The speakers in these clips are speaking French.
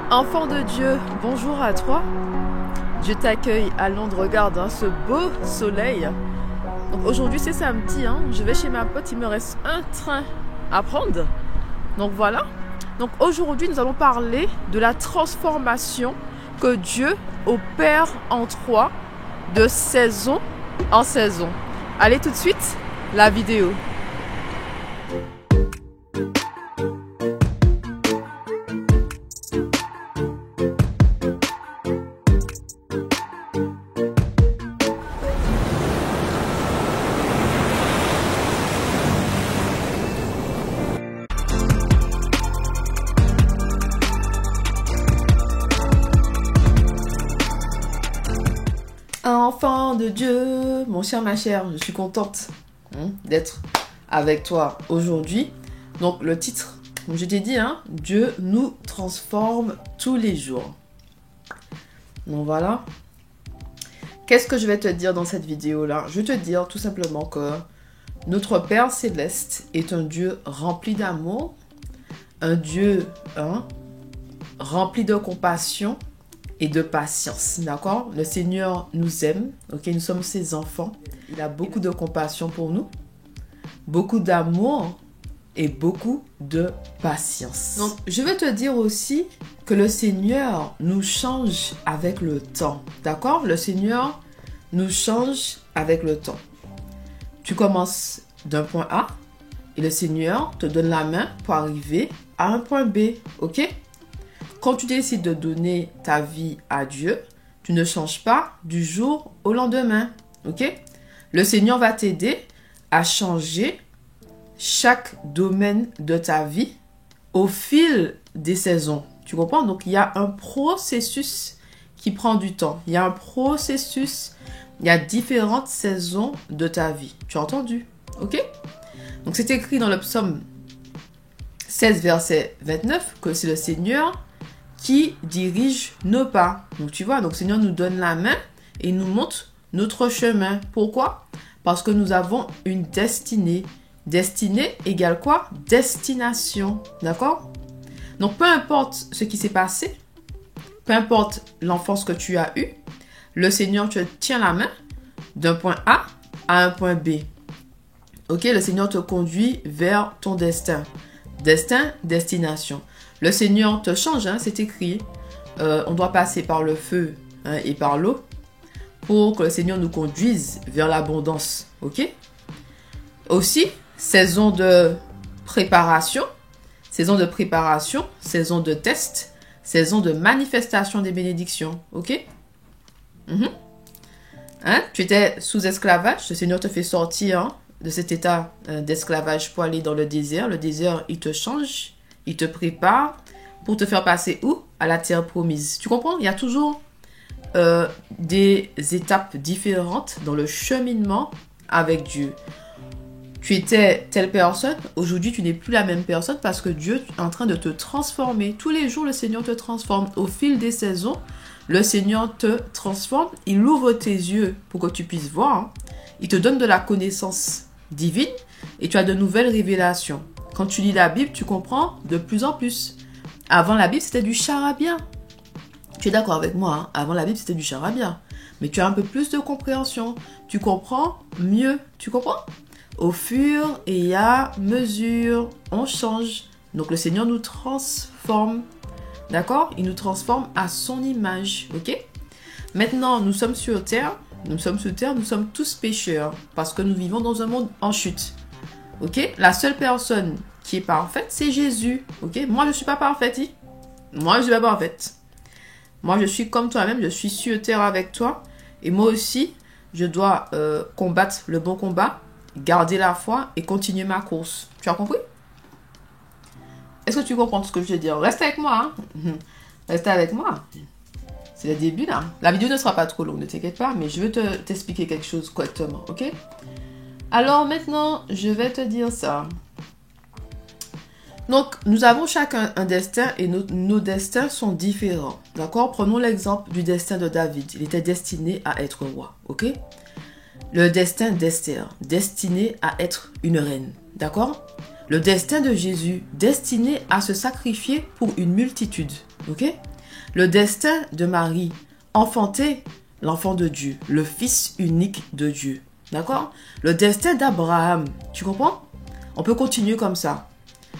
Enfant de Dieu, bonjour à toi. Dieu t'accueille à Londres, regarde ce beau soleil. Donc aujourd'hui c'est samedi, je vais chez ma pote, il me reste un train à prendre. Donc voilà. Donc aujourd'hui nous allons parler de la transformation que Dieu opère en toi de saison en saison. Allez tout de suite, la vidéo. Enfant de Dieu, mon cher, ma chère, je suis contente d'être avec toi aujourd'hui. Donc le titre, comme je t'ai dit, Dieu nous transforme tous les jours. Donc voilà. Qu'est-ce que je vais te dire dans cette vidéo-là? Je vais te dire tout simplement que notre Père Céleste est un Dieu rempli d'amour, un Dieu rempli de compassion et de patience, d'accord? Le Seigneur nous aime, ok? Nous sommes ses enfants. Il a beaucoup de compassion pour nous, beaucoup d'amour et beaucoup de patience. Donc, je vais te dire aussi que le Seigneur nous change avec le temps, d'accord? Le Seigneur nous change avec le temps. Tu commences d'un point A et le Seigneur te donne la main pour arriver à un point B, ok? Quand tu décides de donner ta vie à Dieu, tu ne changes pas du jour au lendemain, ok? Le Seigneur va t'aider à changer chaque domaine de ta vie au fil des saisons. Tu comprends? Donc, il y a un processus qui prend du temps. Il y a un processus, il y a différentes saisons de ta vie. Tu as entendu? Ok? Donc, c'est écrit dans le psaume 16, verset 29, que c'est le Seigneur qui dirige nos pas. Donc tu vois, donc le Seigneur nous donne la main et nous montre notre chemin. Pourquoi? Parce que nous avons une destinée. Destinée égale quoi? Destination. D'accord? Donc peu importe ce qui s'est passé, peu importe l'enfance que tu as eue, le Seigneur te tient la main d'un point A à un point B. Ok? Le Seigneur te conduit vers ton destin. Destin, destination. Le Seigneur te change, c'est écrit. On doit passer par le feu et par l'eau pour que le Seigneur nous conduise vers l'abondance. Ok? Aussi, saison de préparation, saison de test, saison de manifestation des bénédictions. Ok? Tu étais sous esclavage, le Seigneur te fait sortir de cet état d'esclavage pour aller dans le désert. Le désert, il te change. Il te prépare pour te faire passer où? À la terre promise. Tu comprends? Il y a toujours des étapes différentes dans le cheminement avec Dieu. Tu étais telle personne, aujourd'hui tu n'es plus la même personne parce que Dieu est en train de te transformer. Tous les jours, le Seigneur te transforme. Au fil des saisons, le Seigneur te transforme. Il ouvre tes yeux pour que tu puisses voir. Il te donne de la connaissance divine et tu as de nouvelles révélations. Quand tu lis la Bible, tu comprends de plus en plus. Avant la Bible, c'était du charabia. Tu es d'accord avec moi, Avant la Bible, c'était du charabia. Mais tu as un peu plus de compréhension. Tu comprends mieux. Tu comprends? Au fur et à mesure, on change. Donc le Seigneur nous transforme. D'accord? Il nous transforme à son image. Ok? Maintenant, nous sommes sur terre. Nous sommes tous pécheurs. Parce que nous vivons dans un monde en chute. Ok? La seule personne qui est parfaite, c'est Jésus. Ok? Moi, je ne suis pas parfaite. Moi, je ne suis pas parfaite. Moi, je suis comme toi-même. Je suis sur terre avec toi. Et moi aussi, je dois combattre le bon combat, garder la foi et continuer ma course. Tu as compris? Est-ce que tu comprends ce que je veux dire? Reste avec moi. Reste avec moi. C'est le début, là. La vidéo ne sera pas trop longue, ne t'inquiète pas. Mais je veux t'expliquer quelque chose correctement. Ok? Alors maintenant, je vais te dire ça. Donc, nous avons chacun un destin et nos destins sont différents. D'accord? Prenons l'exemple du destin de David. Il était destiné à être roi. Ok? Le destin d'Esther, destiné à être une reine. D'accord? Le destin de Jésus, destiné à se sacrifier pour une multitude. Ok? Le destin de Marie, enfanter l'enfant de Dieu, le fils unique de Dieu. D'accord? Le destin d'Abraham. Tu comprends? On peut continuer comme ça.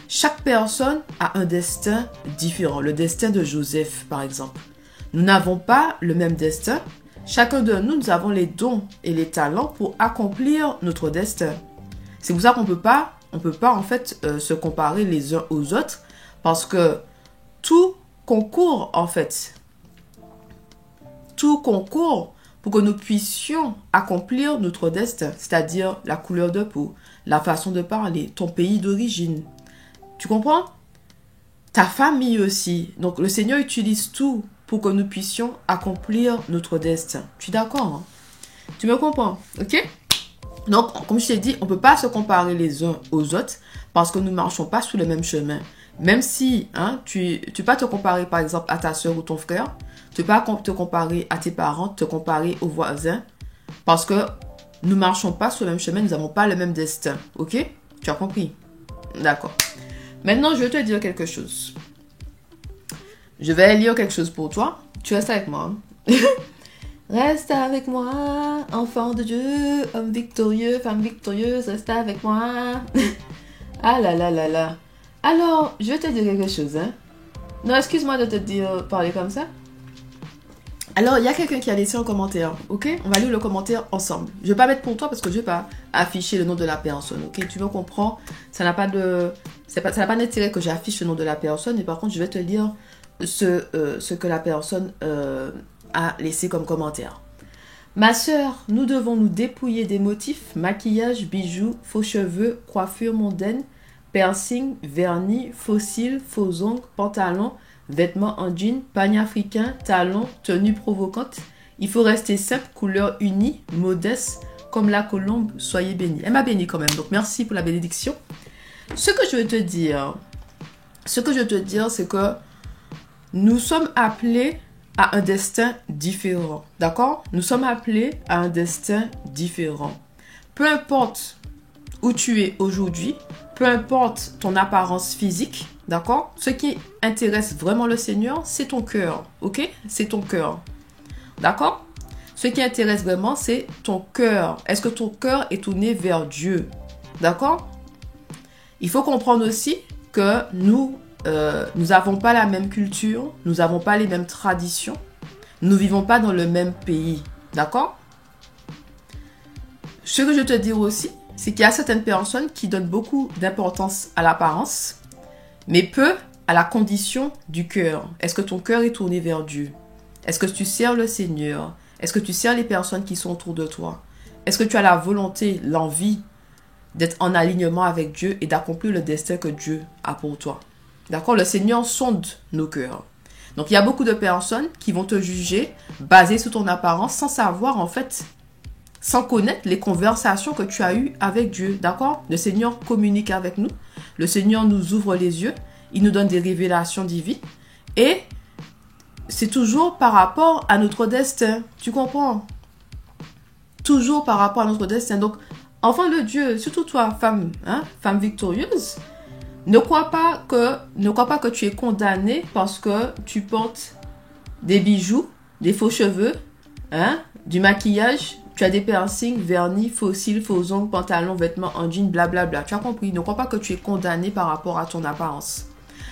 Chaque personne a un destin différent. Le destin de Joseph, par exemple. Nous n'avons pas le même destin. Chacun de nous, nous avons les dons et les talents pour accomplir notre destin. C'est pour ça qu'on peut pas en fait se comparer les uns aux autres parce que tout concourt en fait. Tout concourt pour que nous puissions accomplir notre destin, c'est-à-dire la couleur de peau, la façon de parler, ton pays d'origine. Tu comprends? Ta famille aussi. Donc le Seigneur utilise tout pour que nous puissions accomplir notre destin. Tu es d'accord? Hein? Tu me comprends? Ok? Donc, comme je t'ai dit, on ne peut pas se comparer les uns aux autres parce que nous ne marchons pas sur le même chemin. Même si tu peux pas te comparer par exemple à ta soeur ou ton frère, tu ne peux pas te comparer à tes parents, te comparer aux voisins parce que nous ne marchons pas sur le même chemin, nous n'avons pas le même destin. Ok? Tu as compris? D'accord. Maintenant, je vais te dire quelque chose. Je vais lire quelque chose pour toi. Tu restes avec moi. Reste avec moi, enfant de Dieu, homme victorieux, femme victorieuse, reste avec moi. Ah là là là là. Alors, je vais te dire quelque chose. Non, excuse-moi de te dire, parler comme ça. Alors, il y a quelqu'un qui a laissé un commentaire, ok? On va lire le commentaire ensemble. Je ne vais pas mettre pour toi parce que je ne vais pas afficher le nom de la personne, ok? Tu me comprends? Ça n'a pas d'intérêt que j'affiche le nom de la personne, mais par contre, je vais te lire ce que la personne a laissé comme commentaire. Ma sœur, nous devons nous dépouiller des motifs, maquillage, bijoux, faux cheveux, coiffure mondaine, piercing, vernis, faux cils, faux ongles, pantalons, vêtements en jean, panier africain, talons, tenue provocante. Il faut rester simple, couleur unie, modeste, comme la colombe, soyez bénis. Elle m'a béni quand même, donc merci pour la bénédiction. Ce que je veux te dire, c'est que nous sommes appelés à un destin différent, d'accord? Nous sommes appelés à un destin différent. Peu importe où tu es aujourd'hui, peu importe ton apparence physique, d'accord? Ce qui intéresse vraiment le Seigneur, c'est ton cœur, ok? C'est ton cœur, d'accord? Ce qui intéresse vraiment, c'est ton cœur. Est-ce que ton cœur est tourné vers Dieu, d'accord? Il faut comprendre aussi que nous n'avons pas la même culture, nous n'avons pas les mêmes traditions, nous ne vivons pas dans le même pays, d'accord? Ce que je veux te dire aussi, c'est qu'il y a certaines personnes qui donnent beaucoup d'importance à l'apparence, mais peu à la condition du cœur. Est-ce que ton cœur est tourné vers Dieu? Est-ce que tu sers le Seigneur? Est-ce que tu sers les personnes qui sont autour de toi? Est-ce que tu as la volonté, l'envie d'être en alignement avec Dieu et d'accomplir le destin que Dieu a pour toi? D'accord? Le Seigneur sonde nos cœurs. Donc, il y a beaucoup de personnes qui vont te juger basées sur ton apparence sans savoir, en fait, sans connaître les conversations que tu as eues avec Dieu. D'accord? Le Seigneur communique avec nous. Le Seigneur nous ouvre les yeux. Il nous donne des révélations divines. Et c'est toujours par rapport à notre destin. Tu comprends? Toujours par rapport à notre destin. Donc, enfant de Dieu, surtout toi, femme, femme victorieuse, ne crois pas que tu es condamné parce que tu portes des bijoux, des faux cheveux, du maquillage, tu as des piercings, vernis, faux cils, faux ongles, pantalons, vêtements en jean, blablabla. Tu as compris? Ne crois pas que tu es condamné par rapport à ton apparence.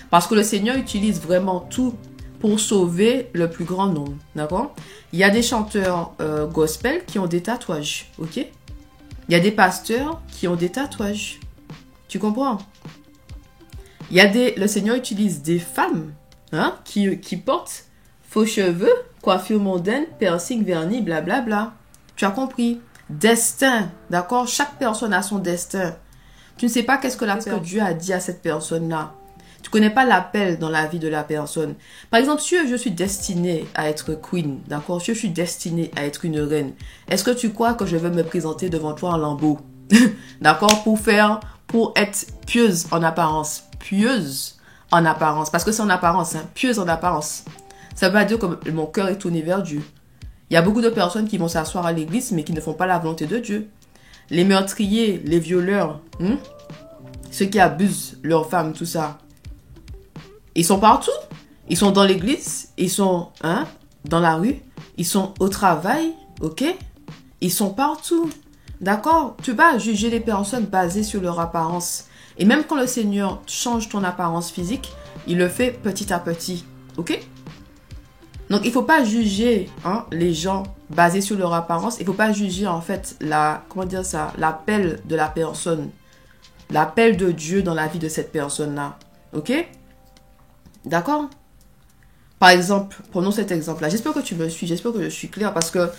Parce que le Seigneur utilise vraiment tout pour sauver le plus grand nombre. D'accord? Il y a des chanteurs gospel qui ont des tatouages. Ok? Il y a des pasteurs qui ont des tatouages. Tu comprends? Le Seigneur utilise des femmes qui portent faux cheveux, coiffure mondaine, piercing, vernis, blablabla. Tu as compris? Destin, d'accord? Chaque personne a son destin. Tu ne sais pas qu'est-ce que Dieu a dit à cette personne-là. Tu ne connais pas l'appel dans la vie de la personne. Par exemple, si je suis destinée à être queen, d'accord? Si je suis destinée à être une reine, est-ce que tu crois que je vais me présenter devant toi en lambeau? D'accord? Pour être pieuse en apparence. Pieuse en apparence. Parce que c'est en apparence, pieuse en apparence. Ça veut pas dire que mon cœur est tourné vers Dieu. Il y a beaucoup de personnes qui vont s'asseoir à l'église, mais qui ne font pas la volonté de Dieu. Les meurtriers, les violeurs, ceux qui abusent leurs femmes, tout ça. Ils sont partout. Ils sont dans l'église, ils sont dans la rue, ils sont au travail, ok? Ils sont partout, d'accord? Tu vas juger les personnes basées sur leur apparence. Et même quand le Seigneur change ton apparence physique, il le fait petit à petit, ok? Donc, il ne faut pas juger les gens basés sur leur apparence. Il ne faut pas juger, en fait, l'appel de la personne. L'appel de Dieu dans la vie de cette personne-là, ok? D'accord? Par exemple, prenons cet exemple-là. J'espère que tu me suis, j'espère que je suis claire parce que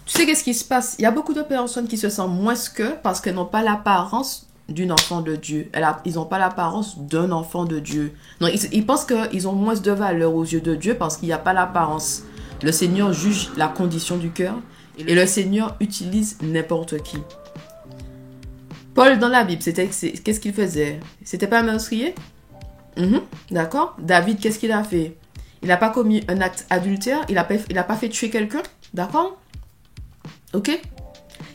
tu sais qu'est-ce qui se passe? Il y a beaucoup de personnes qui se sentent moins que parce qu'elles n'ont pas l'apparence d'une enfant de Dieu. Ils n'ont pas l'apparence d'un enfant de Dieu. Non, ils pensent qu'ils ont moins de valeur aux yeux de Dieu parce qu'il n'y a pas l'apparence. Le Seigneur juge la condition du cœur et le Seigneur utilise n'importe qui. Paul dans la Bible, qu'est-ce qu'il faisait? C'était pas un meurtrier? D'accord? David, qu'est-ce qu'il a fait? Il n'a pas commis un acte adultère, il n'a pas fait tuer quelqu'un, d'accord? Ok?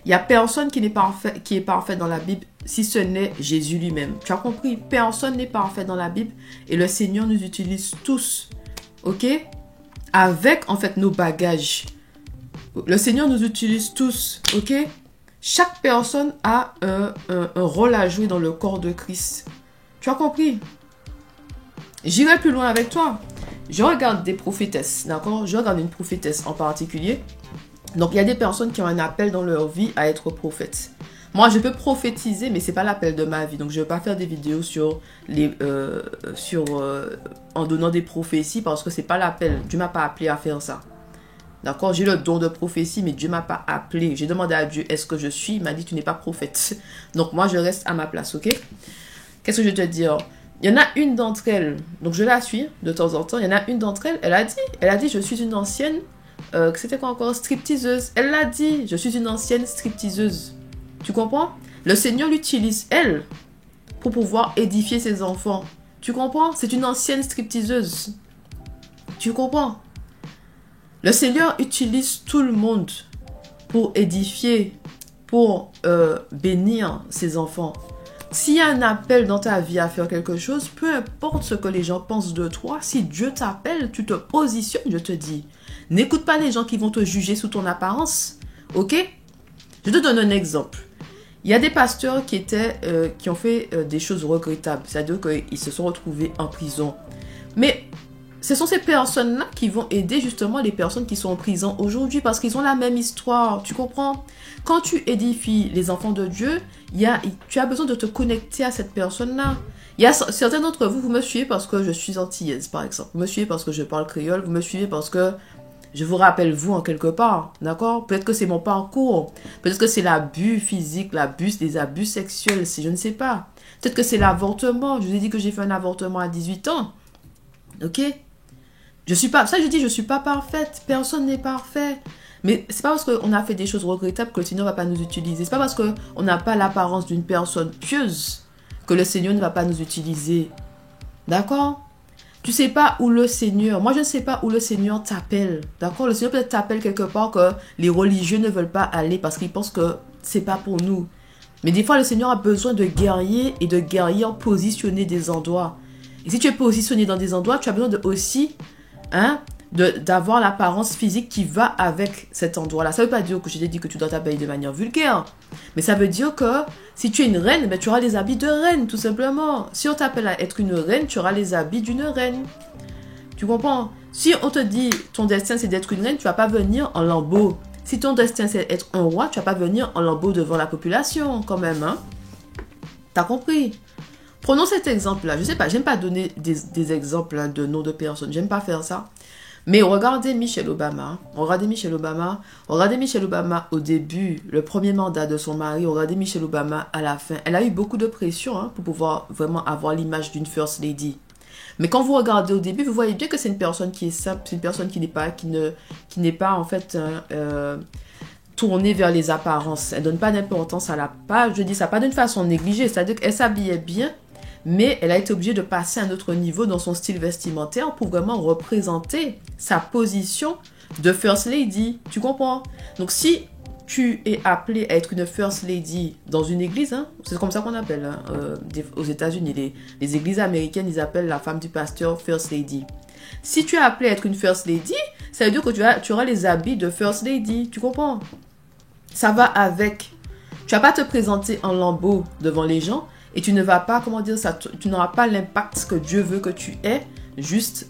Il n'y a personne qui est parfait dans la Bible, si ce n'est Jésus lui-même. Tu as compris? Personne n'est parfait dans la Bible et le Seigneur nous utilise tous, ok? Avec, en fait, nos bagages. Le Seigneur nous utilise tous, ok? Chaque personne a un rôle à jouer dans le corps de Christ. Tu as compris? J'irai plus loin avec toi. Je regarde des prophétesses, d'accord? Je regarde une prophétesse en particulier. Donc, il y a des personnes qui ont un appel dans leur vie à être prophètes. Moi, je peux prophétiser, mais ce n'est pas l'appel de ma vie. Donc, je ne vais pas faire des vidéos en donnant des prophéties parce que ce n'est pas l'appel. Dieu ne m'a pas appelé à faire ça. D'accord? J'ai le don de prophétie, mais Dieu ne m'a pas appelé. J'ai demandé à Dieu, est-ce que je suis? Il m'a dit, tu n'es pas prophète. Donc, moi, je reste à ma place, ok? Qu'est-ce que je vais te dire? Il y en a une d'entre elles, donc je la suis de temps en temps. Il y en a une d'entre elles, elle a dit, je suis une ancienne, c'était quoi encore? Stripteaseuse. Elle l'a dit, je suis une ancienne stripteaseuse. Tu comprends? Le Seigneur l'utilise, elle, pour pouvoir édifier ses enfants. Tu comprends? C'est une ancienne stripteaseuse. Tu comprends? Le Seigneur utilise tout le monde pour édifier, pour bénir ses enfants. S'il y a un appel dans ta vie à faire quelque chose, peu importe ce que les gens pensent de toi, si Dieu t'appelle, tu te positionnes, je te dis. N'écoute pas les gens qui vont te juger sous ton apparence, ok? Je te donne un exemple. Il y a des pasteurs qui ont fait des choses regrettables, c'est-à-dire qu'ils se sont retrouvés en prison. Mais ce sont ces personnes-là qui vont aider justement les personnes qui sont en prison aujourd'hui parce qu'ils ont la même histoire, tu comprends? Quand tu édifies les enfants de Dieu, tu as besoin de te connecter à cette personne-là. Il y a certains d'entre vous, vous me suivez parce que je suis antillaise, par exemple. Vous me suivez parce que je parle créole, vous me suivez parce que je vous rappelle vous en quelque part, d'accord? Peut-être que c'est mon parcours, peut-être que c'est l'abus physique, des abus sexuels, je ne sais pas. Peut-être que c'est l'avortement, je vous ai dit que j'ai fait un avortement à 18 ans, ok? Je suis pas parfaite, personne n'est parfait. Mais c'est pas parce qu'on a fait des choses regrettables que le Seigneur ne va pas nous utiliser. C'est pas parce qu'on n'a pas l'apparence d'une personne pieuse que le Seigneur ne va pas nous utiliser. D'accord? Tu sais pas où le Seigneur... Moi, je ne sais pas où le Seigneur t'appelle. D'accord? Le Seigneur peut-être t'appelle quelque part que les religieux ne veulent pas aller parce qu'ils pensent que c'est pas pour nous. Mais des fois, le Seigneur a besoin de guerriers et de guerrières positionnés des endroits. Et si tu es positionné dans des endroits, tu as besoin d'avoir l'apparence physique qui va avec cet endroit-là. Ça ne veut pas dire que je t'ai dit que tu dois t'habiller de manière vulgaire. Mais ça veut dire que si tu es une reine, tu auras les habits de reine, tout simplement. Si on t'appelle à être une reine, tu auras les habits d'une reine. Tu comprends? Si on te dit ton destin c'est d'être une reine, tu ne vas pas venir en lambeau. Si ton destin c'est d'être un roi, tu ne vas pas venir en lambeau devant la population quand même. Hein? T'as compris? Prenons cet exemple-là. Je sais pas, j'aime pas donner des exemples de noms de personnes. J'aime pas faire ça. Mais regardez Michelle Obama. Regardez Michelle Obama au début, le premier mandat de son mari. Regardez Michelle Obama à la fin. Elle a eu beaucoup de pression pour pouvoir vraiment avoir l'image d'une First Lady. Mais quand vous regardez au début, vous voyez bien que c'est une personne qui est simple. C'est une personne qui n'est pas en fait... tournée vers les apparences. Elle donne pas d'importance à la page. Je dis ça pas d'une façon négligée. C'est-à-dire qu'elle s'habillait bien, mais elle a été obligée de passer à un autre niveau dans son style vestimentaire pour vraiment représenter sa position de First Lady. Tu comprends? Donc si tu es appelé à être une first lady dans une église, hein, c'est comme ça qu'on appelle, hein, aux États-Unis, les églises américaines, ils appellent la femme du pasteur first lady. Si tu es appelé à être une first lady, ça veut dire que tu auras les habits de first lady, tu comprends? Ça va avec. Tu vas pas te présenter en lambeau devant les gens et tu ne vas pas, comment dire ça, tu n'auras pas l'impact que Dieu veut que tu aies. Juste,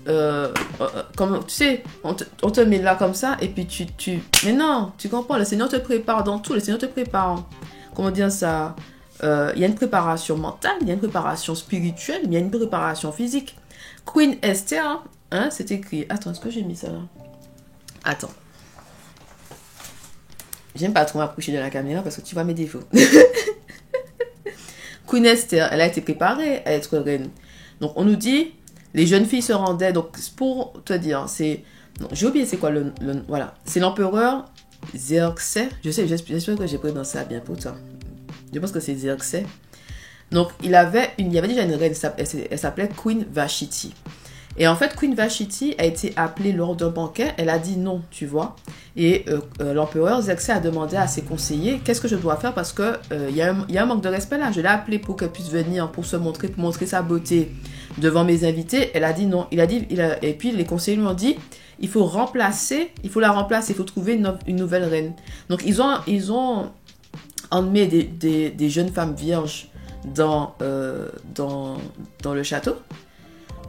comme, tu sais, on te met là comme ça et puis Mais non, tu comprends, le Seigneur te prépare dans tout, le Seigneur te prépare. Comment dire ça? Il y a une préparation mentale, il y a une préparation spirituelle, il y a une préparation physique. Queen Esther, hein, c'est écrit. Attends, est-ce que j'ai mis ça là? Attends. J'aime pas trop m'approcher de la caméra parce que tu vois mes défauts. Queen Esther, elle a été préparée à être reine. Donc, on nous dit, les jeunes filles se rendaient. Donc, pour te dire, c'est... J'ai oublié c'est quoi voilà. C'est l'empereur Xerxès. J'espère que j'ai prononcé ça bien pour toi. Je pense que c'est Xerxès. Donc, il y avait déjà une reine, elle s'appelait Queen Vashti. Et en fait, Queen Vashti a été appelée lors d'un banquet. Elle a dit non, tu vois. Et l'empereur Xerxès a demandé à ses conseillers qu'est-ce que je dois faire parce que y a un manque de respect là. Je l'ai appelée pour qu'elle puisse venir, pour se montrer, pour montrer sa beauté devant mes invités. Elle a dit non. Et puis les conseillers lui ont dit il faut la remplacer, il faut trouver une nouvelle reine. Donc ils ont emmené des jeunes femmes vierges dans le château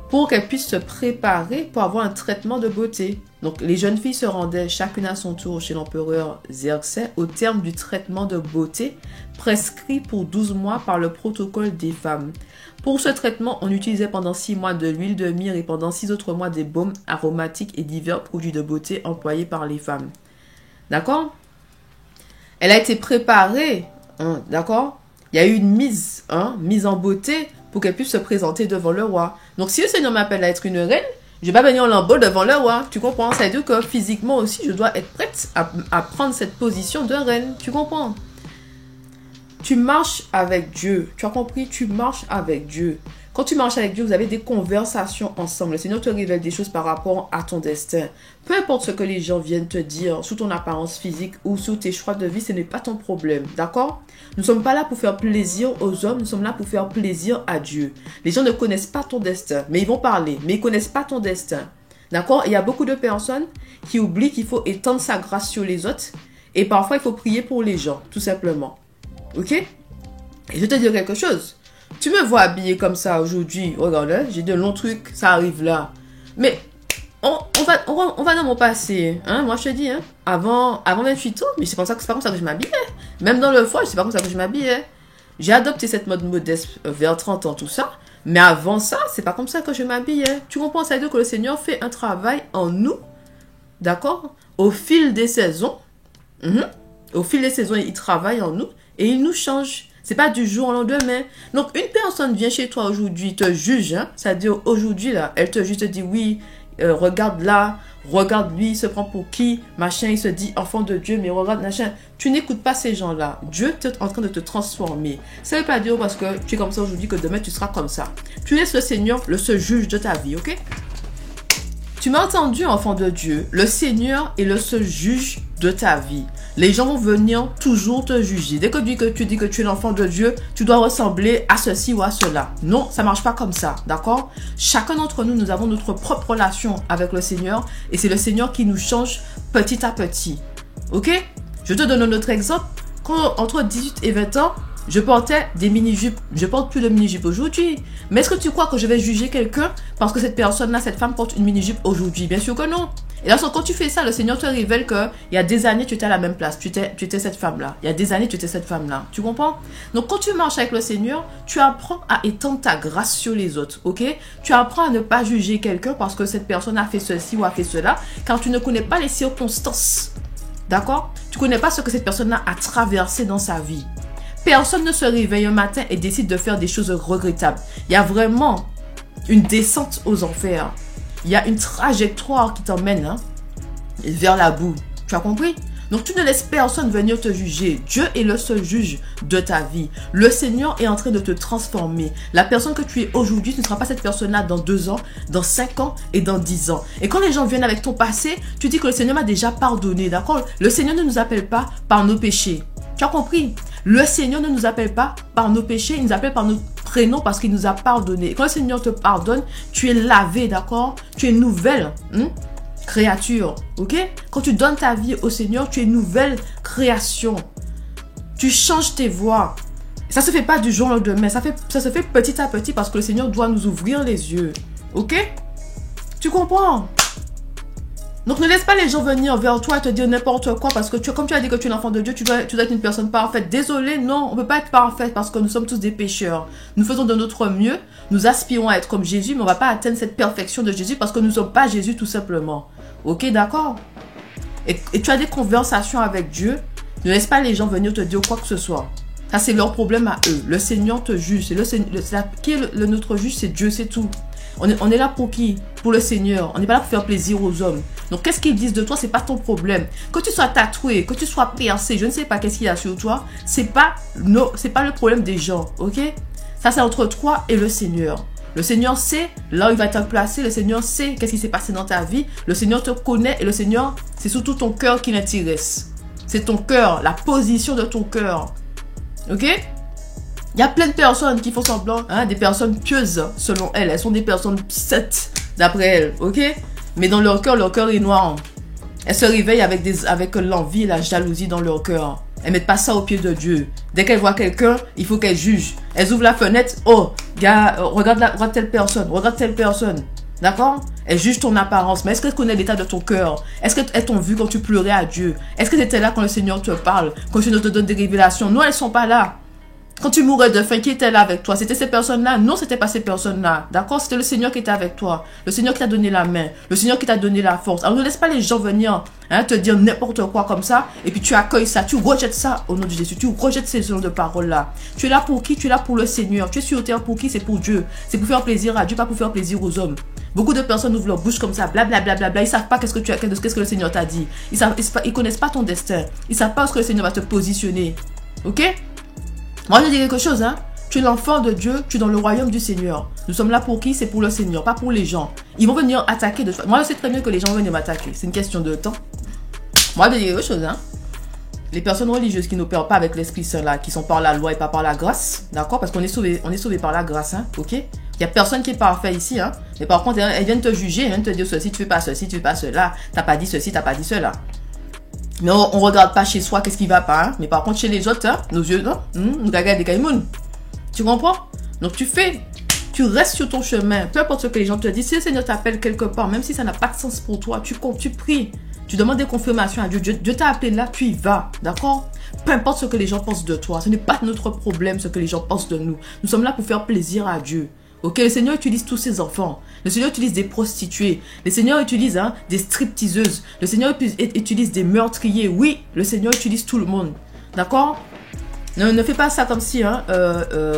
pour qu'elles puissent se préparer pour avoir un traitement de beauté. Donc, les jeunes filles se rendaient chacune à son tour chez l'empereur Xerxès au terme du traitement de beauté prescrit pour 12 mois par le protocole des femmes. Pour ce traitement, on utilisait pendant 6 mois de l'huile de myrrhe et pendant 6 autres mois des baumes aromatiques et divers produits de beauté employés par les femmes. D'accord? Elle a été préparée, hein, d'accord? Il y a eu une mise en beauté pour qu'elle puisse se présenter devant le roi. Donc, si le Seigneur m'appelle à être une reine, je ne vais pas venir en lambeau devant le roi. Tu comprends? Ça veut dire que physiquement aussi, je dois être prête à prendre cette position de reine. Tu comprends? Tu marches avec Dieu. Tu as compris? Tu marches avec Dieu. Quand tu marches avec Dieu, vous avez des conversations ensemble. Le Seigneur te révèle des choses par rapport à ton destin. Peu importe ce que les gens viennent te dire sous ton apparence physique ou sous tes choix de vie, ce n'est pas ton problème. D'accord? Nous ne sommes pas là pour faire plaisir aux hommes, nous sommes là pour faire plaisir à Dieu. Les gens ne connaissent pas ton destin, mais ils vont parler, mais ils ne connaissent pas ton destin. D'accord? Il y a beaucoup de personnes qui oublient qu'il faut étendre sa grâce sur les autres et parfois il faut prier pour les gens, tout simplement. Ok? Et je vais te dire quelque chose. Tu me vois habillée comme ça aujourd'hui. Regarde, hein, j'ai de longs trucs, ça arrive là. Mais on va dans mon passé. Hein? Moi, je te dis, hein, avant 28 ans, mais c'est pas comme ça que je m'habillais. Même dans le foie, c'est pas comme ça que je m'habillais. J'ai adopté cette mode modeste vers 30 ans, tout ça. Mais avant ça, c'est pas comme ça que je m'habillais. Tu comprends? Ça veut dire que le Seigneur fait un travail en nous. D'accord? Au fil des saisons. Au fil des saisons, il travaille en nous et il nous change. C'est pas du jour au lendemain. Donc, une personne vient chez toi aujourd'hui, te juge, hein, c'est-à-dire aujourd'hui, là, elle te juge, te dit, oui, regarde là, regarde lui, il se prend pour qui, machin, il se dit enfant de Dieu, mais regarde, machin. Tu n'écoutes pas ces gens-là. Dieu est en train de te transformer. Ça ne veut pas dire parce que tu es comme ça aujourd'hui que demain, tu seras comme ça. Tu laisses le Seigneur, le seul juge de ta vie, ok? Tu m'as entendu, enfant de Dieu, le Seigneur est le seul juge de ta vie. Les gens vont venir toujours te juger. Dès que tu dis que tu es l'enfant de Dieu, tu dois ressembler à ceci ou à cela. Non, ça marche pas comme ça, d'accord? Chacun d'entre nous, nous avons notre propre relation avec le Seigneur et c'est le Seigneur qui nous change petit à petit. Ok? Je te donne un autre exemple. Quand entre 18 et 20 ans, je portais des mini-jupes. Je porte plus de mini-jupes aujourd'hui. Mais est-ce que tu crois que je vais juger quelqu'un parce que cette personne-là, cette femme porte une mini-jupe aujourd'hui? Bien sûr que non. Et là, quand tu fais ça, le Seigneur te révèle qu'il y a des années, tu étais à la même place. Tu étais cette femme-là. Il y a des années, tu étais cette femme-là. Tu comprends? Donc, quand tu marches avec le Seigneur, tu apprends à étendre ta grâce sur les autres. Ok? Tu apprends à ne pas juger quelqu'un parce que cette personne a fait ceci ou a fait cela, car tu ne connais pas les circonstances. D'accord? Tu ne connais pas ce que cette personne-là a traversé dans sa vie. Personne ne se réveille un matin et décide de faire des choses regrettables. Il y a vraiment une descente aux enfers. Il y a une trajectoire qui t'emmène vers la boue. Tu as compris? Donc tu ne laisses personne venir te juger. Dieu est le seul juge de ta vie. Le Seigneur est en train de te transformer. La personne que tu es aujourd'hui, tu ne seras pas cette personne-là dans 2 ans, dans 5 ans et dans 10 ans. Et quand les gens viennent avec ton passé, tu dis que le Seigneur m'a déjà pardonné, d'accord? Le Seigneur ne nous appelle pas par nos péchés. Tu as compris? Le Seigneur ne nous appelle pas par nos péchés, il nous appelle par notre prénom parce qu'il nous a pardonné. Et quand le Seigneur te pardonne, tu es lavé, d'accord? Tu es nouvelle créature, ok? Quand tu donnes ta vie au Seigneur, tu es une nouvelle création. Tu changes tes voies. Ça se fait pas du jour au lendemain, ça se fait petit à petit parce que le Seigneur doit nous ouvrir les yeux, ok? Tu comprends? Donc ne laisse pas les gens venir vers toi et te dire n'importe quoi parce que comme tu as dit que tu es l'enfant de Dieu, tu dois être une personne parfaite. Désolé, non, on ne peut pas être parfaite parce que nous sommes tous des pécheurs. Nous faisons de notre mieux, nous aspirons à être comme Jésus, mais on ne va pas atteindre cette perfection de Jésus parce que nous ne sommes pas Jésus tout simplement. Ok, d'accord? Et tu as des conversations avec Dieu, ne laisse pas les gens venir te dire quoi que ce soit. Ça, c'est leur problème à eux. Le Seigneur te juge. Qui est notre juge? C'est Dieu, c'est tout. On est là pour qui? Pour le Seigneur. On n'est pas là pour faire plaisir aux hommes. Donc, qu'est-ce qu'ils disent de toi? C'est pas ton problème. Que tu sois tatoué, que tu sois percé, je ne sais pas qu'est-ce qu'il y a sur toi. C'est pas le problème des gens, ok? Ça, c'est entre toi et le Seigneur. Le Seigneur sait là où il va te placer. Le Seigneur sait qu'est-ce qui s'est passé dans ta vie. Le Seigneur te connaît et le Seigneur, c'est surtout ton cœur qui l'intéresse. C'est ton cœur, la position de ton cœur. Ok? Il y a plein de personnes qui font semblant, des personnes pieuses selon elles. Elles sont des personnes saintes d'après elles, ok? Mais dans leur cœur est noir. Elles se réveillent avec l'envie et la jalousie dans leur cœur. Elles mettent pas ça au pied de Dieu. Dès qu'elles voient quelqu'un, il faut qu'elles jugent. Elles ouvrent la fenêtre. Oh, gars, regarde telle personne. D'accord? Elles jugent ton apparence. Mais est-ce qu'elles connaissent l'état de ton cœur? Est-ce qu'elles t'ont vu quand tu pleurais à Dieu? Est-ce qu'elles étaient là quand le Seigneur te parle? Quand le Seigneur te donne des révélations? Non, elles sont pas là. Quand tu mourais de faim, qui était là avec toi? C'était ces personnes-là? Non, c'était pas ces personnes-là. D'accord? C'était le Seigneur qui était avec toi. Le Seigneur qui t'a donné la main. Le Seigneur qui t'a donné la force. Alors ne laisse pas les gens venir te dire n'importe quoi comme ça. Et puis tu accueilles ça. Tu rejettes ça au nom de Jésus. Tu rejettes ces genres de paroles-là. Tu es là pour qui? Tu es là pour le Seigneur. Tu es sur terre pour qui? C'est pour Dieu. C'est pour faire plaisir à Dieu, pas pour faire plaisir aux hommes. Beaucoup de personnes ouvrent leur bouche comme ça, blablabla. Ils savent pas qu'est-ce que le Seigneur t'a dit. Ils connaissent pas ton destin. Ils savent pas où est-ce que le Seigneur va te positionner. Ok? Moi, je dis quelque chose, Tu es l'enfant de Dieu, tu es dans le royaume du Seigneur. Nous sommes là pour qui? C'est pour le Seigneur, pas pour les gens. Ils vont venir attaquer. Moi, je sais très bien que les gens vont venir m'attaquer. C'est une question de temps. Moi, je dis quelque chose, Les personnes religieuses qui n'opèrent pas avec l'Esprit Saint, là, qui sont par la loi et pas par la grâce, d'accord? Parce qu'on est sauvé par la grâce, ok? Il n'y a personne qui est parfait ici, Mais par contre, elles viennent te juger, elles viennent te dire ceci, tu fais pas ceci, tu fais pas cela. T'as pas dit ceci, t'as pas dit cela. Mais on ne regarde pas chez soi qu'est-ce qui va pas. Mais par contre, chez les autres, nos yeux, nous regardent des caïmons. Tu comprends? Donc, tu restes sur ton chemin. Peu importe ce que les gens te disent. Si le Seigneur t'appelle quelque part, même si ça n'a pas de sens pour toi, tu pries. Tu demandes des confirmations à Dieu. Dieu t'a appelé là, tu y vas. D'accord? Peu importe ce que les gens pensent de toi. Ce n'est pas notre problème ce que les gens pensent de nous. Nous sommes là pour faire plaisir à Dieu. Ok, le Seigneur utilise tous ses enfants. Le Seigneur utilise des prostituées. Le Seigneur utilise des stripteaseuses. Le Seigneur utilise des meurtriers. Oui, le Seigneur utilise tout le monde. D'accord? Ne fais pas ça comme si,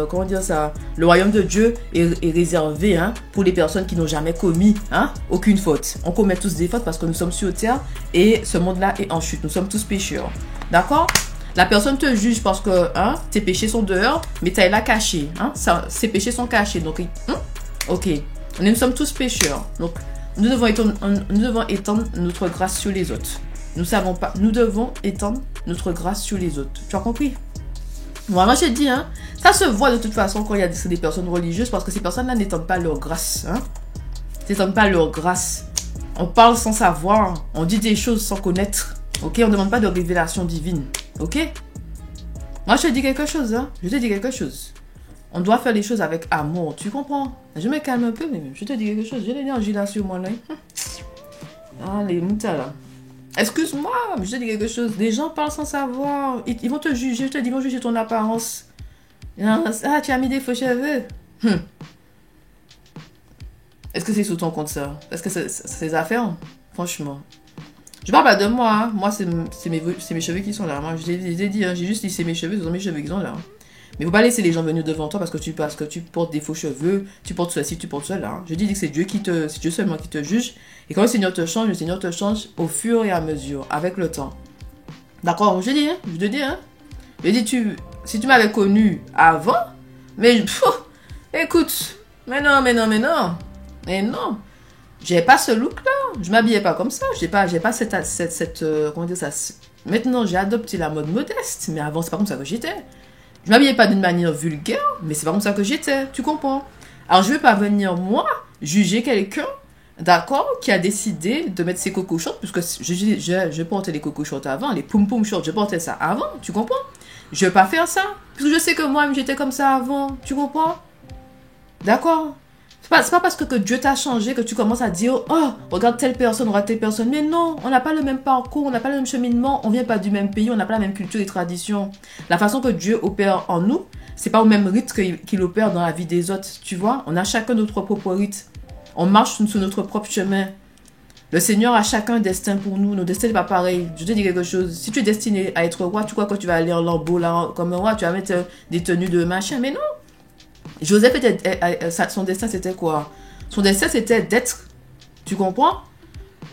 comment dire ça? Le royaume de Dieu est réservé pour les personnes qui n'ont jamais commis aucune faute. On commet tous des fautes parce que nous sommes sur terre et ce monde-là est en chute. Nous sommes tous pécheurs. D'accord? La personne te juge parce que tes péchés sont dehors, mais tu es là caché. Ces péchés sont cachés. Donc, ok. Nous sommes tous pécheurs. Donc, nous devons étendre notre grâce sur les autres. Nous devons étendre notre grâce sur les autres. Tu as compris? Moi, j'ai dit, ça se voit de toute façon quand il y a des personnes religieuses parce que ces personnes-là n'étendent pas leur grâce. N'étendent pas leur grâce. On parle sans savoir. On dit des choses sans connaître. Ok? On ne demande pas de révélation divine. Ok? Moi, je te dis quelque chose, Je te dis quelque chose. On doit faire les choses avec amour. Tu comprends? Je me calme un peu, mais je te dis quelque chose. J'ai l'énergie là sur moi, là. Allez, mouta là. Excuse-moi, mais je te dis quelque chose. Les gens parlent sans savoir. Ils vont te juger. Je te dis, ils vont juger ton apparence. Ah, tu as mis des faux cheveux. Est-ce que c'est sous ton compte, ça? Est-ce que c'est ses affaires? Franchement. Je parle pas de moi, Moi, c'est mes cheveux qui sont là. Moi, je l'ai dit, j'ai juste dit c'est mes cheveux, ce sont mes cheveux qui sont là. Mais faut pas laisser les gens venir devant toi parce que tu portes des faux cheveux, tu portes ceci, tu portes cela. Je dis que c'est Dieu seulement qui te juge. Et quand le Seigneur te change au fur et à mesure, avec le temps. D'accord, je dis, hein, je te dis, hein. Je dis, si tu m'avais connu avant, mais, écoute, mais non, mais non, mais non, mais non. J'ai pas ce look-là, je m'habillais pas comme ça, j'ai pas comment dire ça. Maintenant, j'ai adopté la mode modeste, mais avant, c'est pas comme ça que j'étais. Je m'habillais pas d'une manière vulgaire, mais c'est pas comme ça que j'étais, tu comprends? Alors, je vais pas venir, moi, juger quelqu'un, d'accord, qui a décidé de mettre ses coco shorts, puisque je portais les coco shorts avant, les poum poum shorts, je portais ça avant, tu comprends? Je vais pas faire ça, puisque je sais que moi, j'étais comme ça avant, tu comprends? D'accord? C'est pas parce que Dieu t'a changé que tu commences à dire oh, regarde telle personne, regarde telle personne. Mais non, on n'a pas le même parcours, on n'a pas le même cheminement, on vient pas du même pays, on n'a pas la même culture et tradition. La façon que Dieu opère en nous, c'est pas au même rythme qu'il opère dans la vie des autres, tu vois. On a chacun notre propre rythme. On marche sur notre propre chemin. Le Seigneur a chacun un destin pour nous. Nos destins n'est pas pareil. Je te dis quelque chose. Si tu es destiné à être roi, tu crois que tu vas aller en lambeau là, comme un roi, tu vas mettre des tenues de machin. Mais non. Joseph son destin c'était quoi? Son destin c'était d'être, tu comprends?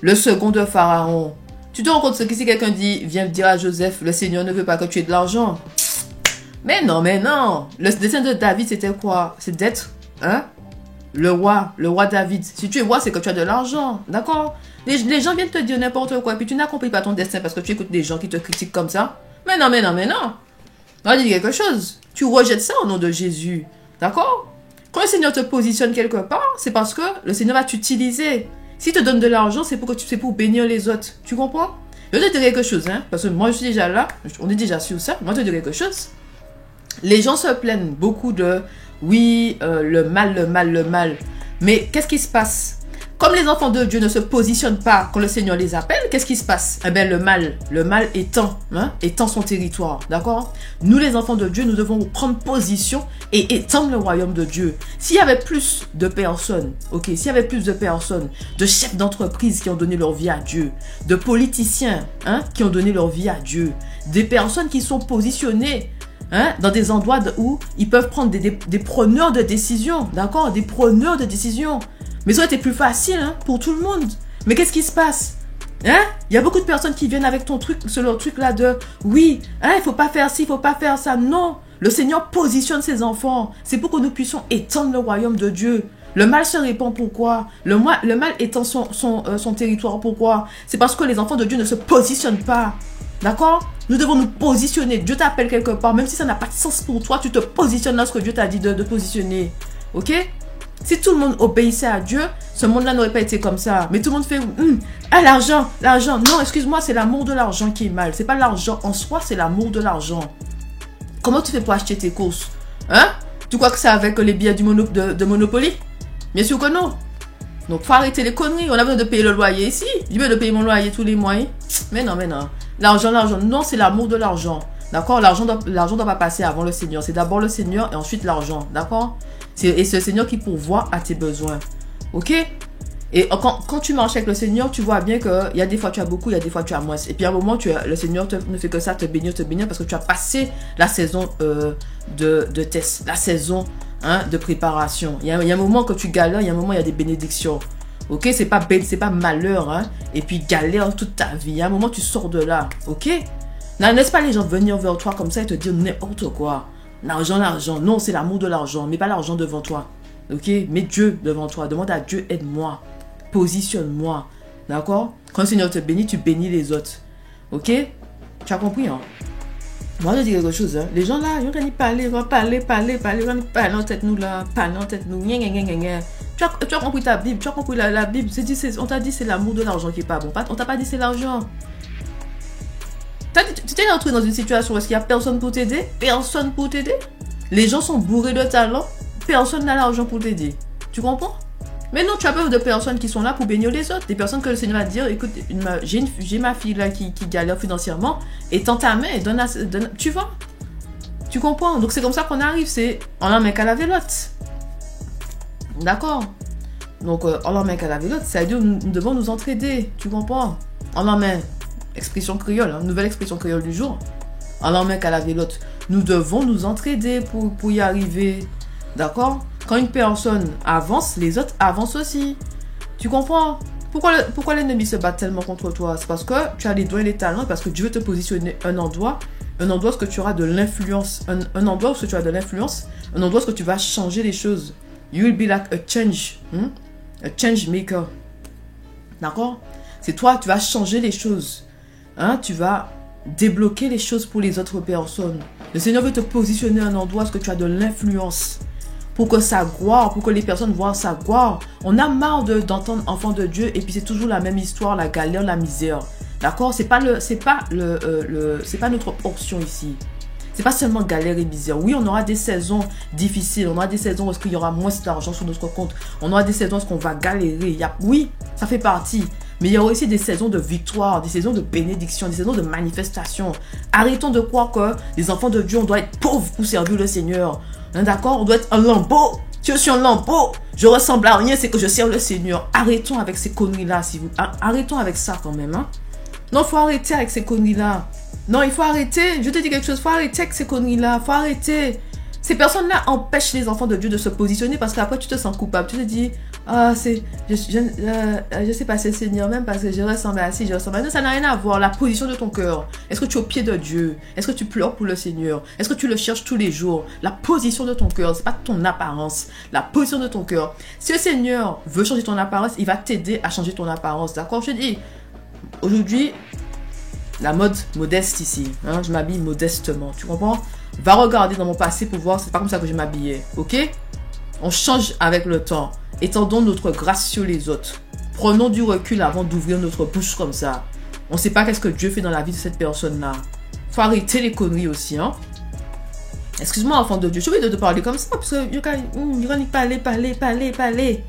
Le second de Pharaon. Tu te rends compte que si quelqu'un dit, viens dire à Joseph, le Seigneur ne veut pas que tu aies de l'argent. Mais non, mais non. Le destin de David c'était quoi? C'est d'être, hein? Le roi David. Si tu es roi, c'est que tu as de l'argent, d'accord? Les gens viennent te dire n'importe quoi, et puis tu n'accomplis pas ton destin parce que tu écoutes des gens qui te critiquent comme ça. Mais non, mais non, mais non. On va dire quelque chose. Tu rejettes ça au nom de Jésus. D'accord? Quand le Seigneur te positionne quelque part, c'est parce que le Seigneur va t'utiliser. S'il te donne de l'argent, c'est pour bénir les autres. Tu comprends? Je vais te dire quelque chose, hein? Parce que moi, je suis déjà là. On est déjà sur ça. Moi, je vais te dire quelque chose. Les gens se plaignent beaucoup de oui, le mal. Mais qu'est-ce qui se passe? Comme les enfants de Dieu ne se positionnent pas quand le Seigneur les appelle, qu'est-ce qui se passe? Eh bien, le mal étend son territoire, d'accord? Nous, les enfants de Dieu, nous devons prendre position et étendre le royaume de Dieu. S'il y avait plus de personnes, ok, s'il y avait plus de personnes, de chefs d'entreprise qui ont donné leur vie à Dieu, de politiciens, hein, qui ont donné leur vie à Dieu, des personnes qui sont positionnées, hein, dans des endroits où ils peuvent prendre des preneurs de décision, d'accord? Des preneurs de décision. Mais ça aurait été plus facile, hein, pour tout le monde. Mais qu'est-ce qui se passe? Hein? Il y a beaucoup de personnes qui viennent avec ton truc, ce leur truc là de oui, hein, il faut pas faire ci, il faut pas faire ça. Non, le Seigneur positionne ses enfants. C'est pour que nous puissions étendre le royaume de Dieu. Le mal se répand, pourquoi? Le mal étend son territoire, pourquoi? C'est parce que les enfants de Dieu ne se positionnent pas. D'accord? Nous devons nous positionner. Dieu t'appelle quelque part, même si ça n'a pas de sens pour toi, tu te positionnes là ce que Dieu t'a dit de positionner. Ok? Si tout le monde obéissait à Dieu, ce monde-là n'aurait pas été comme ça. Mais tout le monde fait ah, l'argent. Non, excuse-moi, c'est l'amour de l'argent qui est mal. C'est pas l'argent en soi, c'est l'amour de l'argent. Comment tu fais pour acheter tes courses? Hein? Tu crois que c'est avec les billets de Monopoly? Bien sûr que non. Donc, faut arrêter les conneries. On a besoin de payer le loyer ici. J'ai besoin de payer mon loyer tous les mois. Mais non. L'argent. Non, c'est l'amour de l'argent. D'accord? L'argent doit pas passer avant le Seigneur. C'est d'abord le Seigneur et ensuite l'argent. D'accord? Et c'est le Seigneur qui pourvoit à tes besoins. Ok? Et quand tu marches avec le Seigneur, tu vois bien qu'il y a des fois tu as beaucoup, il y a des fois tu as moins. Et puis à un moment, le Seigneur ne fait que ça, te bénir parce que tu as passé la saison de test, la saison, hein, de préparation. Il y a un moment que tu galères, il y a un moment il y a des bénédictions. Ok? C'est pas malheur, hein? Et puis galère toute ta vie. Il y a un moment tu sors de là. Ok? Laisse pas les gens venir vers toi comme ça et te dire n'importe quoi. L'argent. Non, c'est l'amour de l'argent. Mets pas l'argent devant toi. Ok? Mets Dieu devant toi. Demande à Dieu, aide-moi. Positionne-moi. D'accord? Quand le Seigneur te bénit, tu bénis les autres. Ok? Tu as compris, hein? Moi, je dis quelque chose, hein. Les gens là, ils vont parler, ils vont parler en tête nous là, parler en tête nous. Tu as compris ta Bible, tu as compris la Bible. On t'a dit c'est l'amour de l'argent qui est pas bon. On t'a pas dit c'est l'argent. Tu t'es retrouvé dans une situation où il n'y a personne pour t'aider? Personne pour t'aider? Les gens sont bourrés de talent. Personne n'a l'argent pour t'aider. Tu comprends? Mais non, tu as besoin de personnes qui sont là pour bénir les autres. Des personnes que le Seigneur va dire, écoute, j'ai ma fille là qui galère financièrement. Et tends ta main et donne. Tu vois? Tu comprends? Donc c'est comme ça qu'on arrive. C'est on en met qu'à laver l'autre. D'accord? Donc on en met qu'à laver l'autre. Ça veut dire nous devons nous entraider. Tu comprends? On en met. Expression créole, hein, nouvelle expression créole du jour. En main qu'à laver l'autre. Nous devons nous entraider pour y arriver. D'accord? Quand une personne avance, les autres avancent aussi. Tu comprends? pourquoi l'ennemi se bat tellement contre toi? C'est parce que tu as les dons et les talents, parce que Dieu veut te positionner un endroit où tu auras de l'influence, un endroit où tu as de l'influence, un endroit où tu vas changer les choses. You will be like a change maker. D'accord? C'est toi, tu vas changer les choses. Hein? Tu vas débloquer les choses pour les autres personnes. Le Seigneur veut te positionner à un endroit où tu as de l'influence. Pour que sa gloire, pour que les personnes voient sa gloire. On a marre d'entendre enfant de Dieu et puis c'est toujours la même histoire, la galère, la misère. D'accord? C'est pas notre option ici. C'est pas seulement galère et misère. Oui, on aura des saisons difficiles. On aura des saisons où il y aura moins d'argent sur notre compte. On aura des saisons où on va galérer. Oui, ça fait partie. Mais il y aura aussi des saisons de victoire, des saisons de bénédiction, des saisons de manifestation. Arrêtons de croire que les enfants de Dieu, on doit être pauvres pour servir le Seigneur. D'accord? On doit être un lambeau. Si je suis un lambeau, je ressemble à rien, c'est que je sers le Seigneur. Arrêtons avec ces conneries-là, si vous... Arrêtons avec ça quand même. Hein? Non, il faut arrêter avec ces conneries-là. Non, il faut arrêter. Je te dis quelque chose, il faut arrêter avec ces conneries-là. Il faut arrêter. Ces personnes-là empêchent les enfants de Dieu de se positionner parce qu'après, tu te sens coupable. Tu te dis, je sais pas, c'est le Seigneur même parce que je ressemble à ci, je ressemble à... Non, ça n'a rien à voir. La position de ton cœur. Est-ce que tu es au pied de Dieu? Est-ce que tu pleures pour le Seigneur? Est-ce que tu le cherches tous les jours? La position de ton cœur, c'est pas ton apparence. La position de ton cœur. Si le Seigneur veut changer ton apparence, il va t'aider à changer ton apparence. D'accord? Je te dis, aujourd'hui, la mode modeste ici. Hein? Je m'habille modestement. Tu comprends? Va regarder dans mon passé pour voir, c'est pas comme ça que je m'habillais. Ok? On change avec le temps. Étendons notre grâce sur les autres. Prenons du recul avant d'ouvrir notre bouche comme ça. On ne sait pas qu'est-ce que Dieu fait dans la vie de cette personne-là. Faut arrêter les conneries aussi. Hein? Excuse-moi, enfant de Dieu. Je suis obligée de te parler comme ça parce que parler.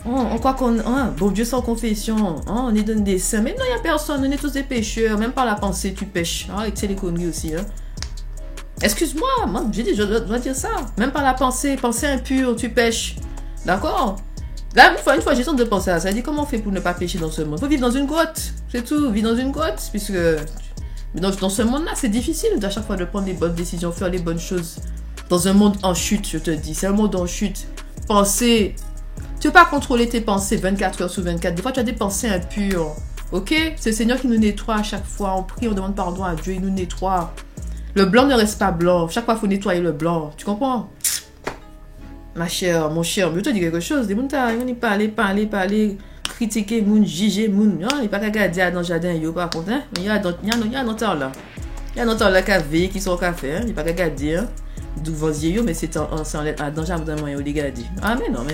On croit qu'on... bon Dieu sans confession. On est dans des saints. Mais non, il n'y a personne. On est tous des pécheurs. Même par la pensée, tu pêches. Arrêtez les conneries aussi. Hein? Excuse-moi, moi, j'ai dit, je dois dire ça. Même par la pensée impure, tu pêches. D'accord? Là, une fois, j'ai tenté de penser à ça. Ça dit, comment on fait pour ne pas pécher dans ce monde? Il faut vivre dans une grotte. C'est tout, vivre dans une grotte. Puisque dans ce monde-là, c'est difficile à chaque fois de prendre les bonnes décisions, faire les bonnes choses. Dans un monde en chute, je te dis. C'est un monde en chute. Penser. Tu ne peux pas contrôler tes pensées 24 heures sur 24. Des fois, tu as des pensées impures. Ok? C'est le Seigneur qui nous nettoie à chaque fois. On prie, on demande pardon à Dieu, il nous nettoie. Le blanc ne reste pas blanc. Chaque fois, il faut nettoyer le blanc. Tu comprends? Ma chère, mon cher, je te dis quelque chose. Des gens qui parlent, critiquer, juger, il n'y a pas qu'à garder dans le jardin, il n'y a pas contre. Il y a un autre là. Il y a un autre là qui a veillé, qui sont au café. Il n'y a pas qu'à garder. Devant les mais c'est dans le jardin, il y a des garder. Ah, mais non.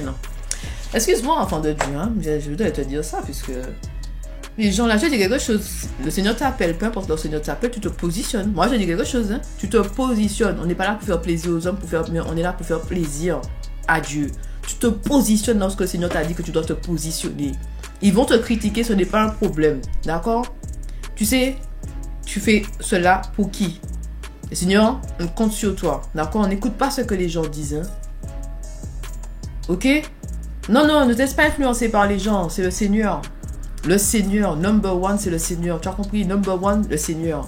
Excuse-moi, enfant de Dieu. Hein? Je voudrais te dire ça, puisque... Les gens là, je dis quelque chose. Le Seigneur t'appelle, peu importe le Seigneur t'appelle, tu te positionnes. Moi, je dis quelque chose. Hein. Tu te positionnes. On n'est pas là pour faire plaisir aux hommes, mais on est là pour faire plaisir à Dieu. Tu te positionnes lorsque le Seigneur t'a dit que tu dois te positionner. Ils vont te critiquer, ce n'est pas un problème. D'accord? Tu sais, tu fais cela pour qui? Le Seigneur, on compte sur toi. D'accord? On n'écoute pas ce que les gens disent. Hein. Ok? Non, ne te laisse pas influencer par les gens. C'est le Seigneur. Le Seigneur, number one, c'est le Seigneur. Tu as compris? Number one, le Seigneur.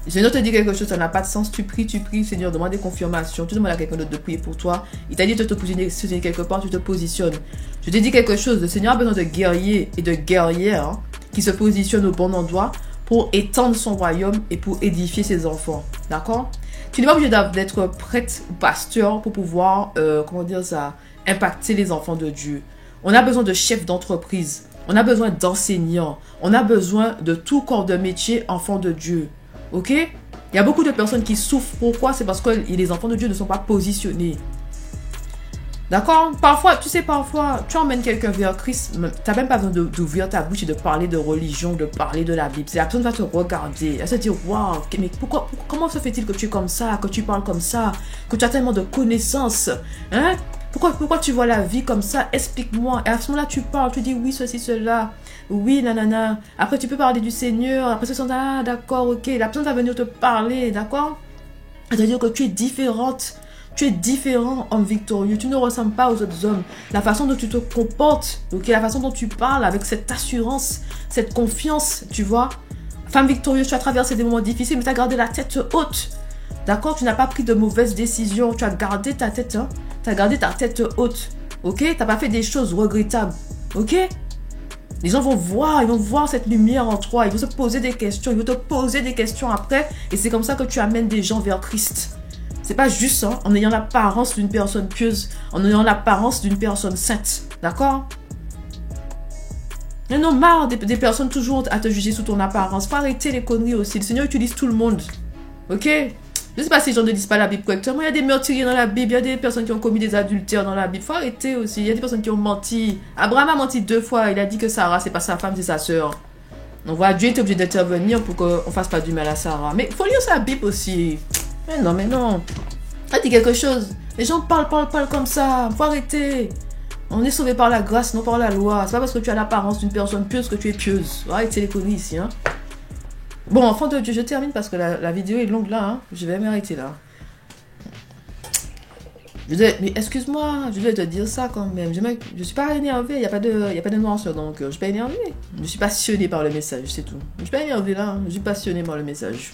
Le Seigneur te dit quelque chose, ça n'a pas de sens. Tu pries, Seigneur, demande des confirmations. Tu demandes à quelqu'un d'autre de prier pour toi. Il t'a dit de te positionner quelque part, tu te positionnes. Je t'ai dit quelque chose. Le Seigneur a besoin de guerriers et de guerrières qui se positionnent au bon endroit pour étendre son royaume et pour édifier ses enfants. D'accord? Tu n'es pas obligé d'être prêtre ou pasteur pour pouvoir, impacter les enfants de Dieu. On a besoin de chefs d'entreprise. On a besoin d'enseignants. On a besoin de tout corps de métier enfants de Dieu. Ok? Il y a beaucoup de personnes qui souffrent. Pourquoi? C'est parce que les enfants de Dieu ne sont pas positionnés. D'accord? Parfois, tu emmènes quelqu'un vers Christ. Tu n'as même pas besoin d'ouvrir ta bouche et de parler de religion, de parler de la Bible. La personne va te regarder. Elle se dit, waouh, mais comment se fait-il que tu es comme ça, que tu parles comme ça, que tu as tellement de connaissances? Hein? Pourquoi tu vois la vie comme ça? Explique-moi. Et à ce moment-là, tu parles, tu dis oui, ceci, cela. Oui, nanana. Après, tu peux parler du Seigneur. Après, d'accord, ok. La personne va venir te parler, d'accord? C'est-à-dire que tu es différente. Tu es différent, homme victorieux. Tu ne ressembles pas aux autres hommes. La façon dont tu te comportes, ok? La façon dont tu parles avec cette assurance, cette confiance, tu vois? Femme victorieuse, tu as traversé des moments difficiles, mais tu as gardé la tête haute. D'accord? Tu n'as pas pris de mauvaises décisions. Tu as gardé ta tête, Tu as gardé ta tête haute. Ok? Tu n'as pas fait des choses regrettables. Ok? Les gens vont voir, ils vont voir cette lumière en toi. Ils vont se poser des questions, ils vont te poser des questions après. Et c'est comme ça que tu amènes des gens vers Christ. C'est pas juste hein, en ayant l'apparence d'une personne pieuse, en ayant l'apparence d'une personne sainte. D'accord? Mais non, marre des personnes toujours à te juger sous ton apparence. Faut arrêter les conneries aussi. Le Seigneur utilise tout le monde. Ok? Je sais pas si les gens ne lisent pas la Bible correctement. Il y a des meurtriers dans la Bible. Il y a des personnes qui ont commis des adultères dans la Bible. Faut arrêter aussi. Il y a des personnes qui ont menti. Abraham a menti 2 fois. Il a dit que Sarah, c'est pas sa femme, c'est sa sœur. Donc voilà, Dieu est obligé d'intervenir pour qu'on fasse pas du mal à Sarah. Mais il faut lire sa Bible aussi. Mais non, mais non. Ça dit quelque chose. Les gens parlent comme ça. Faut arrêter. On est sauvé par la grâce, non par la loi. C'est pas parce que tu as l'apparence d'une personne pieuse que tu es pieuse. Faut arrêter les conneries ici, hein. Bon, enfant de Dieu, je termine parce que la vidéo est longue là. Hein. Je vais m'arrêter là. Mais excuse-moi, je vais te dire ça quand même. Je suis pas énervée, il n'y a pas de noirceur dans mon cœur. Je suis pas énervée. Je suis passionnée par le message, c'est tout. Je suis pas énervée là, je suis passionnée par le message.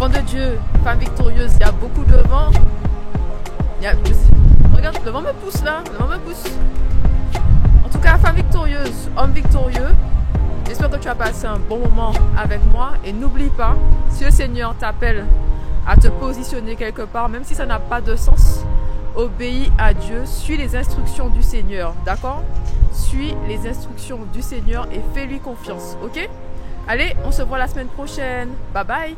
De Dieu, femme victorieuse, il y a beaucoup de vent. Regarde, le vent me pousse là, le vent me pousse. En tout cas, femme victorieuse, homme victorieux, j'espère que tu as passé un bon moment avec moi. Et n'oublie pas, si le Seigneur t'appelle à te positionner quelque part, même si ça n'a pas de sens, obéis à Dieu, suis les instructions du Seigneur, d'accord? Suis les instructions du Seigneur et fais-lui confiance, ok? Allez, on se voit la semaine prochaine. Bye bye!